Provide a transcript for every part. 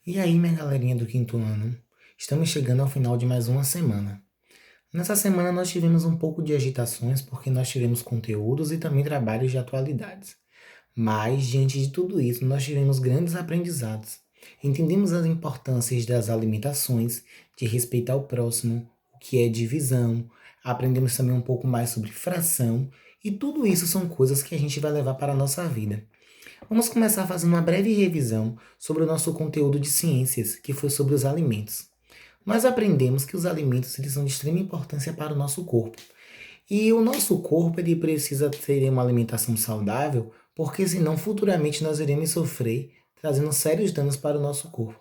E aí, minha galerinha do quinto ano? Estamos chegando ao final de mais uma semana. Nessa semana nós tivemos um pouco de agitações porque nós tivemos conteúdos e também trabalhos de atualidades. Mas, diante de tudo isso, nós tivemos grandes aprendizados. Entendemos as importâncias das alimentações, de respeitar o próximo, o que é divisão, aprendemos também um pouco mais sobre fração, e tudo isso são coisas que a gente vai levar para a nossa vida. Vamos começar fazendo uma breve revisão sobre o nosso conteúdo de ciências, que foi sobre os alimentos. Nós aprendemos que os alimentos eles são de extrema importância para o nosso corpo. E o nosso corpo ele precisa ter uma alimentação saudável, porque senão futuramente nós iremos sofrer, trazendo sérios danos para o nosso corpo.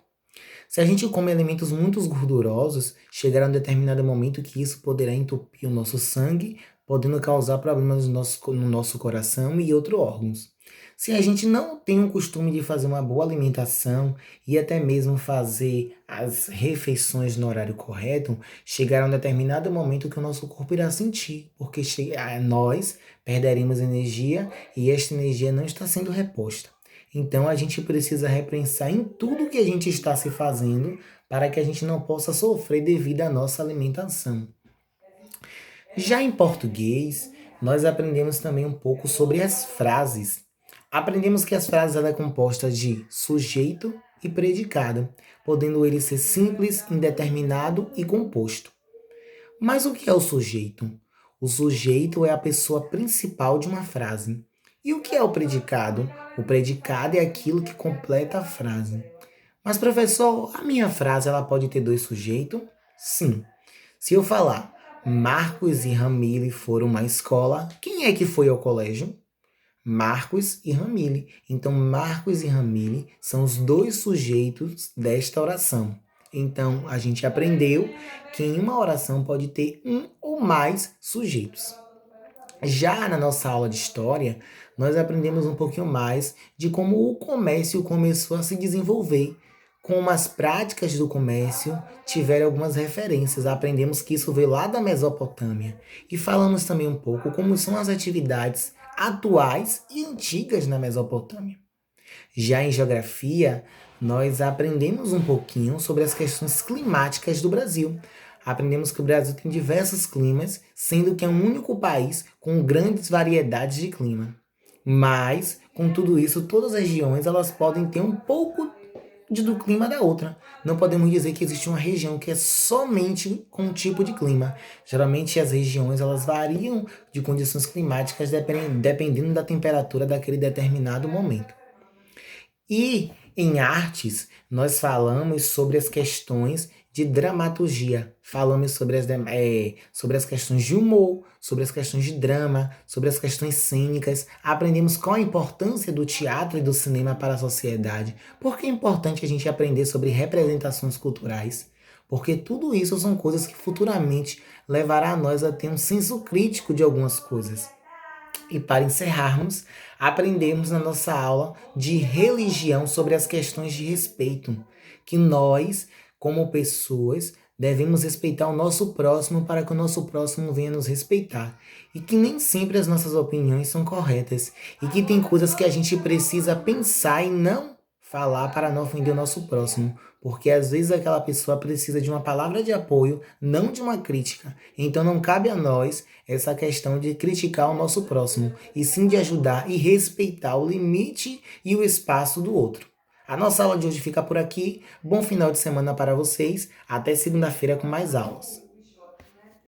Se a gente come alimentos muito gordurosos, chegará um determinado momento que isso poderá entupir o nosso sangue, podendo causar problemas no nosso coração e outros órgãos. Se a gente não tem o costume de fazer uma boa alimentação e até mesmo fazer as refeições no horário correto, chegará um determinado momento que o nosso corpo irá sentir, porque nós perderemos energia e esta energia não está sendo reposta. Então a gente precisa repensar em tudo que a gente está se fazendo para que a gente não possa sofrer devido à nossa alimentação. Já em português, nós aprendemos também um pouco sobre as frases. Aprendemos que as frases ela é composta de sujeito e predicado, podendo ele ser simples, indeterminado e composto. Mas o que é o sujeito? O sujeito é a pessoa principal de uma frase. E o que é o predicado? O predicado é aquilo que completa a frase. Mas professor, a minha frase ela pode ter dois sujeitos? Sim. Se eu falar Marcos e Ramile foram à escola, quem é que foi ao colégio? Marcos e Ramile. Então, Marcos e Ramile são os dois sujeitos desta oração. Então, a gente aprendeu que em uma oração pode ter um ou mais sujeitos. Já na nossa aula de história, nós aprendemos um pouquinho mais de como o comércio começou a se desenvolver. Como as práticas do comércio tiveram algumas referências, aprendemos que isso veio lá da Mesopotâmia. E falamos também um pouco como são as atividades atuais e antigas na Mesopotâmia. Já em geografia, nós aprendemos um pouquinho sobre as questões climáticas do Brasil. Aprendemos que o Brasil tem diversos climas, sendo que é um único país com grandes variedades de clima. Mas, com tudo isso, todas as regiões elas podem ter um pouco do clima da outra. Não podemos dizer que existe uma região que é somente com um tipo de clima. Geralmente as regiões elas variam de condições climáticas dependendo da temperatura daquele determinado momento. E em artes, nós falamos sobre as questões de dramaturgia, falamos sobre as questões de humor, sobre as questões de drama, sobre as questões cênicas, aprendemos qual a importância do teatro e do cinema para a sociedade, por que é importante a gente aprender sobre representações culturais, porque tudo isso são coisas que futuramente levará a nós a ter um senso crítico de algumas coisas. E para encerrarmos, aprendemos na nossa aula de religião sobre as questões de respeito, que nós, como pessoas, devemos respeitar o nosso próximo para que o nosso próximo venha nos respeitar. E que nem sempre as nossas opiniões são corretas. E que tem coisas que a gente precisa pensar e não falar para não ofender o nosso próximo. Porque às vezes aquela pessoa precisa de uma palavra de apoio, não de uma crítica. Então não cabe a nós essa questão de criticar o nosso próximo, e sim de ajudar e respeitar o limite e o espaço do outro. A nossa aula de hoje fica por aqui. Bom final de semana para vocês. Até segunda-feira com mais aulas.